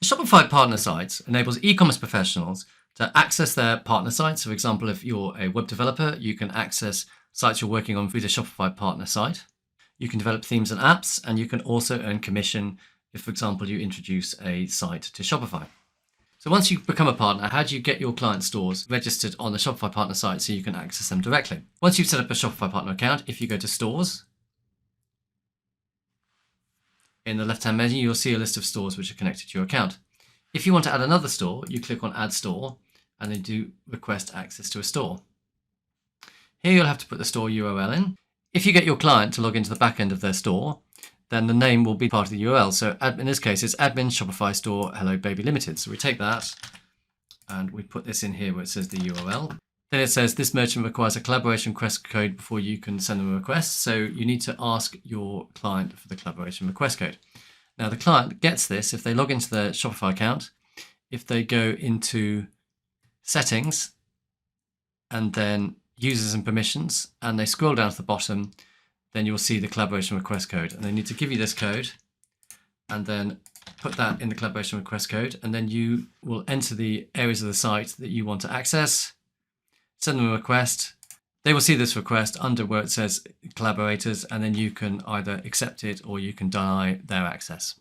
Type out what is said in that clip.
The Shopify Partner site enables e-commerce professionals to access their partner sites. For example, if you're a web developer, you can access sites you're working on through the Shopify Partner site. You can develop themes and apps, and you can also earn commission if, for example, you introduce a site to Shopify. So once you become a partner, how do you get your client stores registered on the Shopify Partner site so you can access them directly? Once you've set up a Shopify Partner account, if you go to Stores, in the left-hand menu, you'll see a list of stores which are connected to your account. If you want to add another store, you click on Add Store, and then do request access to a store. Here you'll have to put the store URL in. If you get your client to log into the back end of their store, then the name will be part of the URL. So in this case, it's admin Shopify store 𝒀𝒏𝒏 Limited. So we take that and we put this in here where it says the URL. Then it says this merchant requires a collaboration request code before you can send them a request. So you need to ask your client for the collaboration request code. Now the client gets this if they log into their Shopify account, if they go into settings and then users and permissions, and they scroll down to the bottom, then you'll see the collaboration request code. And they need to give you this code and then put that in the collaboration request code. And then you will enter the areas of the site that you want to access, send them a request. They will see this request under where it says collaborators, and then you can either accept it or you can deny their access.